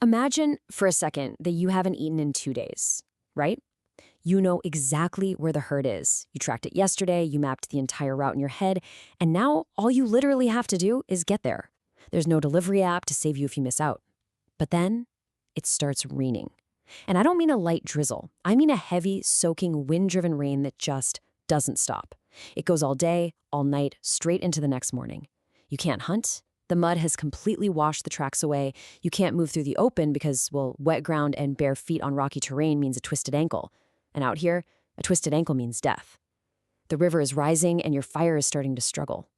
Imagine for a second that you haven't eaten in 2 days, right? You know exactly where the herd is. You tracked it yesterday, you mapped the entire route in your head, and now all you literally have to do is get there. There's no delivery app to save you if you miss out. But then it starts raining. And I don't mean a light drizzle. I mean a heavy, soaking, wind-driven rain that just doesn't stop. It goes all day, all night, straight into the next morning. You can't hunt. The mud has completely washed the tracks away. You can't move through the open because, well, wet ground and bare feet on rocky terrain means a twisted ankle. And out here, a twisted ankle means death. The river is rising and your fire is starting to struggle.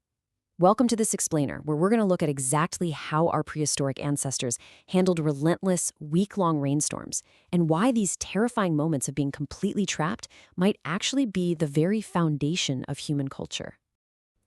Welcome to this explainer, where we're going to look at exactly how our prehistoric ancestors handled relentless, week-long rainstorms, and why these terrifying moments of being completely trapped might actually be the very foundation of human culture.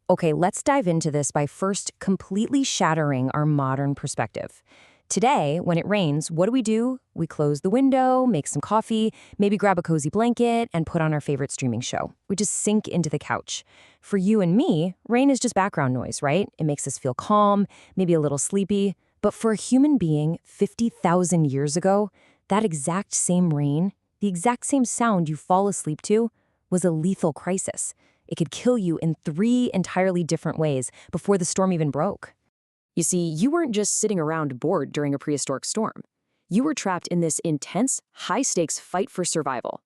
Okay, let's dive into this by first completely shattering our modern perspective. Today, when it rains, what do? We close the window, make some coffee, maybe grab a cozy blanket, and put on our favorite streaming show. We just sink into the couch. For you and me, rain is just background noise, right? It makes us feel calm, maybe a little sleepy. But for a human being 50,000 years ago, that exact same rain, the exact same sound you fall asleep to, was a lethal crisis. It could kill you in 3 entirely different ways before the storm even broke. You see, you weren't just sitting around bored during a prehistoric storm. You were trapped in this intense, high-stakes fight for survival.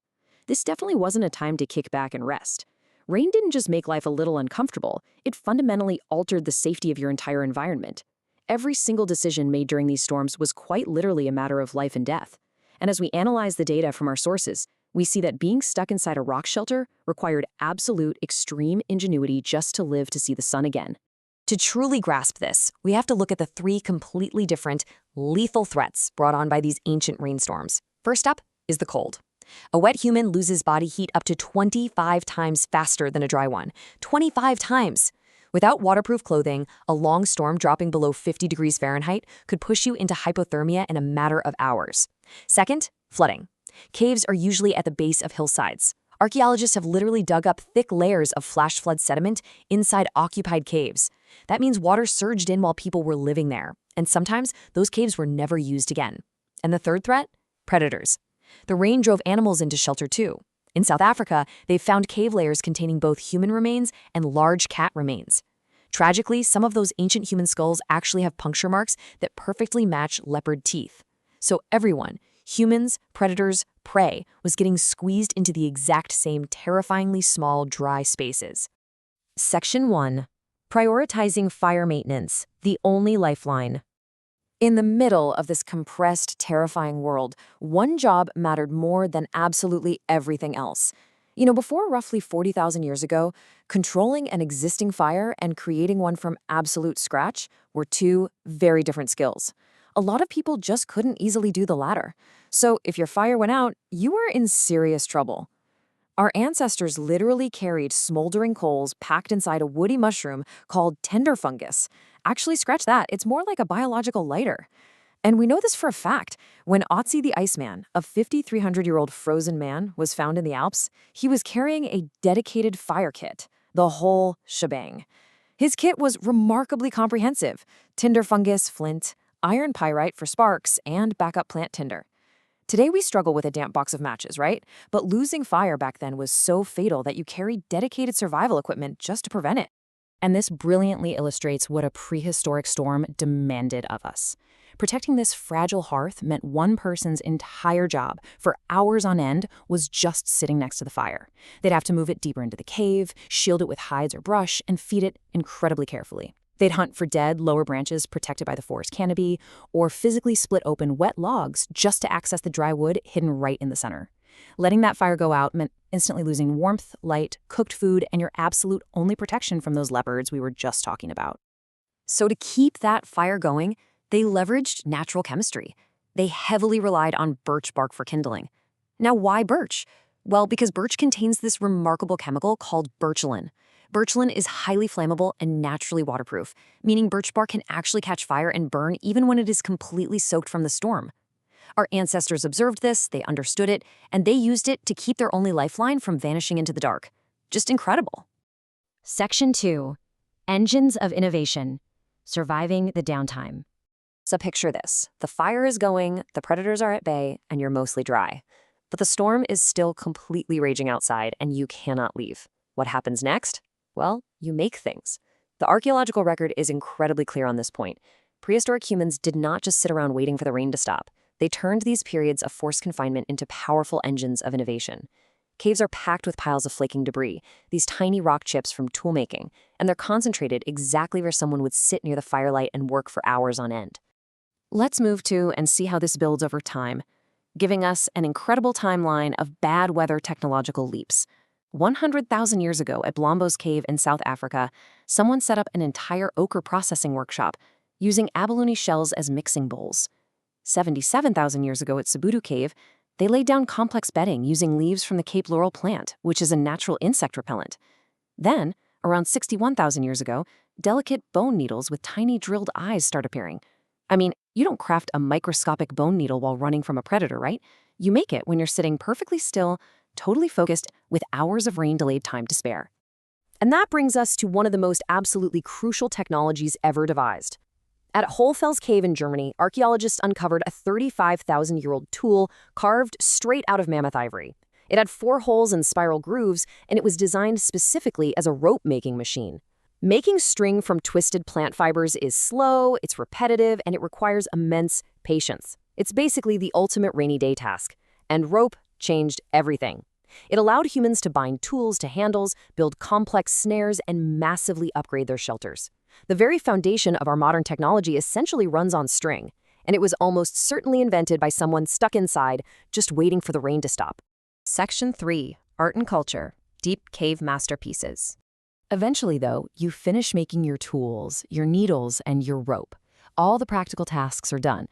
This definitely wasn't a time to kick back and rest. Rain didn't just make life a little uncomfortable, it fundamentally altered the safety of your entire environment. Every single decision made during these storms was quite literally a matter of life and death. And as we analyze the data from our sources, we see that being stuck inside a rock shelter required absolute extreme ingenuity just to live to see the sun again. To truly grasp this, we have to look at the 3 completely different, lethal threats brought on by these ancient rainstorms. First up is the cold. A wet human loses body heat up to 25 times faster than a dry one. 25 times! Without waterproof clothing, a long storm dropping below 50 degrees Fahrenheit could push you into hypothermia in a matter of hours. Second, flooding. Caves are usually at the base of hillsides. Archaeologists have literally dug up thick layers of flash flood sediment inside occupied caves. That means water surged in while people were living there, and sometimes those caves were never used again. And the third threat? Predators. The rain drove animals into shelter too. In South Africa, they've found cave layers containing both human remains and large cat remains. Tragically, some of those ancient human skulls actually have puncture marks that perfectly match leopard teeth. So everyone, humans, predators, prey, was getting squeezed into the exact same terrifyingly small, dry spaces. Section 1. Prioritizing fire maintenance, the only lifeline. In the middle of this compressed, terrifying world, one job mattered more than absolutely everything else. Before roughly 40,000 years ago, controlling an existing fire and creating one from absolute scratch were 2 very different skills. A lot of people just couldn't easily do the latter. So if your fire went out, you were in serious trouble. Our ancestors literally carried smoldering coals packed inside a woody mushroom called tender fungus. Actually, scratch that, it's more like a biological lighter. And we know this for a fact. When Otzi the Iceman, a 5,300-year-old frozen man, was found in the Alps, he was carrying a dedicated fire kit, the whole shebang. His kit was remarkably comprehensive: tinder fungus, flint, iron pyrite for sparks, and backup plant tinder. Today we struggle with a damp box of matches, right? But losing fire back then was so fatal that you carried dedicated survival equipment just to prevent it. And this brilliantly illustrates what a prehistoric storm demanded of us. Protecting this fragile hearth meant one person's entire job, for hours on end, was just sitting next to the fire. They'd have to move it deeper into the cave, shield it with hides or brush, and feed it incredibly carefully. They'd hunt for dead, lower branches protected by the forest canopy, or physically split open wet logs just to access the dry wood hidden right in the center. Letting that fire go out meant instantly losing warmth, light, cooked food, and your absolute only protection from those leopards we were just talking about. So to keep that fire going, they leveraged natural chemistry. They heavily relied on birch bark for kindling. Now, why birch? Well, because birch contains this remarkable chemical called bircholin. Bircholin is highly flammable and naturally waterproof, meaning birch bark can actually catch fire and burn even when it is completely soaked from the storm. Our ancestors observed this, they understood it, and they used it to keep their only lifeline from vanishing into the dark. Just incredible. Section 2. Engines of Innovation. Surviving the Downtime. So picture this. The fire is going, the predators are at bay, and you're mostly dry. But the storm is still completely raging outside, and you cannot leave. What happens next? Well, you make things. The archaeological record is incredibly clear on this point. Prehistoric humans did not just sit around waiting for the rain to stop. They turned these periods of forced confinement into powerful engines of innovation. Caves are packed with piles of flaking debris, these tiny rock chips from toolmaking, and they're concentrated exactly where someone would sit near the firelight and work for hours on end. Let's move to and see how this builds over time, giving us an incredible timeline of bad weather technological leaps. 100,000 years ago at Blombos Cave in South Africa, someone set up an entire ochre processing workshop using abalone shells as mixing bowls. 77,000 years ago at Sabudu Cave, they laid down complex bedding using leaves from the Cape laurel plant, which is a natural insect repellent. Then, around 61,000 years ago, delicate bone needles with tiny drilled eyes start appearing. I mean, you don't craft a microscopic bone needle while running from a predator, right? You make it when you're sitting perfectly still, totally focused, with hours of rain-delayed time to spare. And that brings us to one of the most absolutely crucial technologies ever devised. At Hohlfels Cave in Germany, archaeologists uncovered a 35,000-year-old tool carved straight out of mammoth ivory. It had 4 holes and spiral grooves, and it was designed specifically as a rope-making machine. Making string from twisted plant fibers is slow, it's repetitive, and it requires immense patience. It's basically the ultimate rainy day task. And rope changed everything. It allowed humans to bind tools to handles, build complex snares, and massively upgrade their shelters. The very foundation of our modern technology essentially runs on string, and it was almost certainly invented by someone stuck inside, just waiting for the rain to stop. Section 3. Art and Culture. Deep Cave Masterpieces. Eventually, though, you finish making your tools, your needles, and your rope. All the practical tasks are done.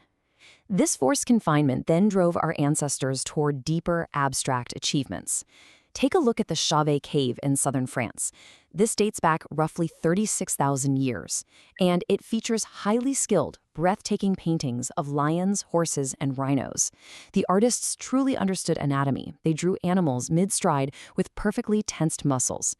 This forced confinement then drove our ancestors toward deeper, abstract achievements. Take a look at the Chauvet Cave in southern France. This dates back roughly 36,000 years, and it features highly skilled, breathtaking paintings of lions, horses, and rhinos. The artists truly understood anatomy. They drew animals mid-stride with perfectly tensed muscles.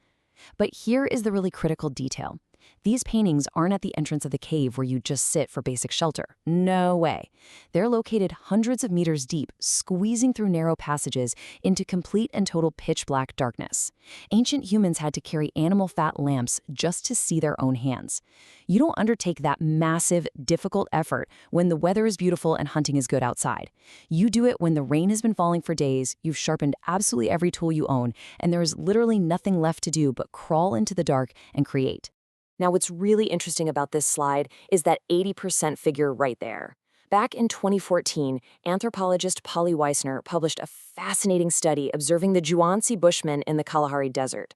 But here is the really critical detail. These paintings aren't at the entrance of the cave where you just sit for basic shelter. No way. They're located hundreds of meters deep, squeezing through narrow passages into complete and total pitch-black darkness. Ancient humans had to carry animal fat lamps just to see their own hands. You don't undertake that massive, difficult effort when the weather is beautiful and hunting is good outside. You do it when the rain has been falling for days, you've sharpened absolutely every tool you own, and there is literally nothing left to do but crawl into the dark and create. Now, what's really interesting about this slide is that 80% figure right there. Back in 2014, anthropologist Polly Weissner published a fascinating study observing the Juansi Bushmen in the Kalahari Desert.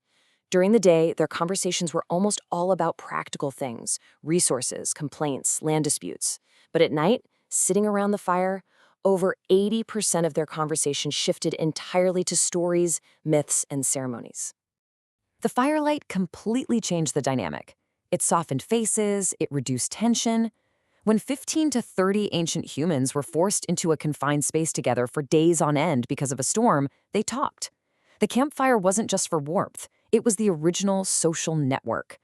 During the day, their conversations were almost all about practical things, resources, complaints, land disputes. But at night, sitting around the fire, over 80% of their conversation shifted entirely to stories, myths, and ceremonies. The firelight completely changed the dynamic. It softened faces, it reduced tension. When 15 to 30 ancient humans were forced into a confined space together for days on end because of a storm, they talked. The campfire wasn't just for warmth, it was the original social network.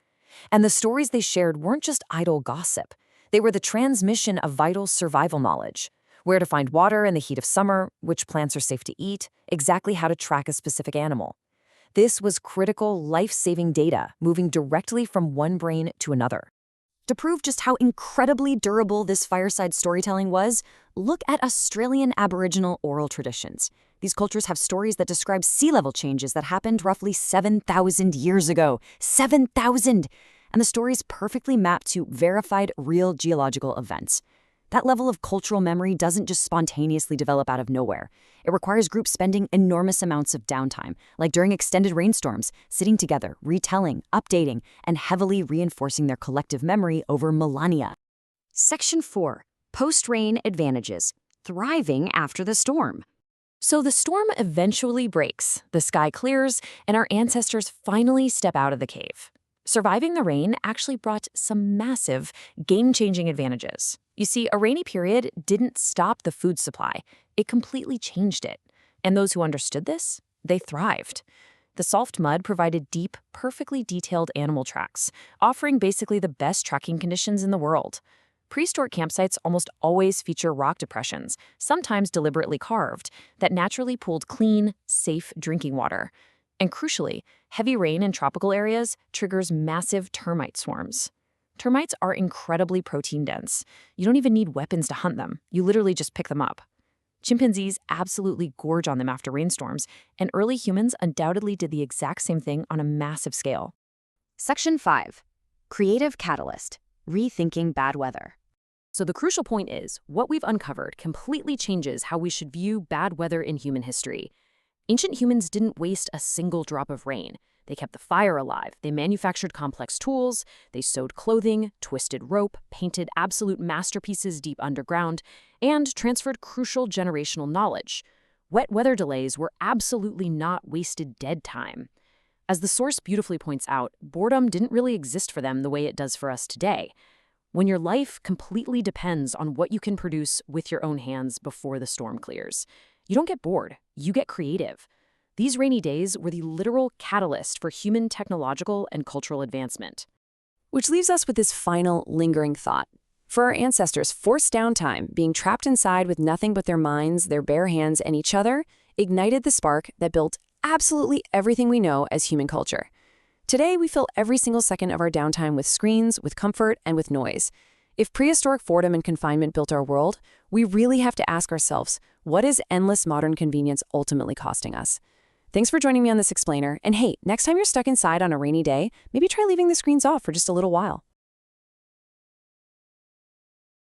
And the stories they shared weren't just idle gossip. They were the transmission of vital survival knowledge. Where to find water in the heat of summer, which plants are safe to eat, exactly how to track a specific animal. This was critical, life-saving data moving directly from one brain to another. To prove just how incredibly durable this fireside storytelling was, look at Australian Aboriginal oral traditions. These cultures have stories that describe sea level changes that happened roughly 7,000 years ago. 7,000! And the stories perfectly map to verified, real geological events. That level of cultural memory doesn't just spontaneously develop out of nowhere. It requires groups spending enormous amounts of downtime, like during extended rainstorms, sitting together, retelling, updating, and heavily reinforcing their collective memory over millennia. Section 4. Post-rain advantages. Thriving after the storm. So the storm eventually breaks, the sky clears, and our ancestors finally step out of the cave. Surviving the rain actually brought some massive, game-changing advantages. You see, a rainy period didn't stop the food supply. It completely changed it. And those who understood this, they thrived. The soft mud provided deep, perfectly detailed animal tracks, offering basically the best tracking conditions in the world. Prehistoric campsites almost always feature rock depressions, sometimes deliberately carved, that naturally pooled clean, safe drinking water. And crucially, heavy rain in tropical areas triggers massive termite swarms. Termites are incredibly protein-dense. You don't even need weapons to hunt them. You literally just pick them up. Chimpanzees absolutely gorge on them after rainstorms, and early humans undoubtedly did the exact same thing on a massive scale. Section 5. Creative Catalyst. Rethinking Bad Weather. So the crucial point is, what we've uncovered completely changes how we should view bad weather in human history. Ancient humans didn't waste a single drop of rain. They kept the fire alive, they manufactured complex tools, they sewed clothing, twisted rope, painted absolute masterpieces deep underground, and transferred crucial generational knowledge. Wet weather delays were absolutely not wasted dead time. As the source beautifully points out, boredom didn't really exist for them the way it does for us today. When your life completely depends on what you can produce with your own hands before the storm clears, you don't get bored, you get creative. These rainy days were the literal catalyst for human technological and cultural advancement. Which leaves us with this final, lingering thought. For our ancestors, forced downtime, being trapped inside with nothing but their minds, their bare hands, and each other, ignited the spark that built absolutely everything we know as human culture. Today, we fill every single second of our downtime with screens, with comfort, and with noise. If prehistoric boredom and confinement built our world, we really have to ask ourselves, what is endless modern convenience ultimately costing us? Thanks for joining me on this explainer, and hey, next time you're stuck inside on a rainy day, maybe try leaving the screens off for just a little while.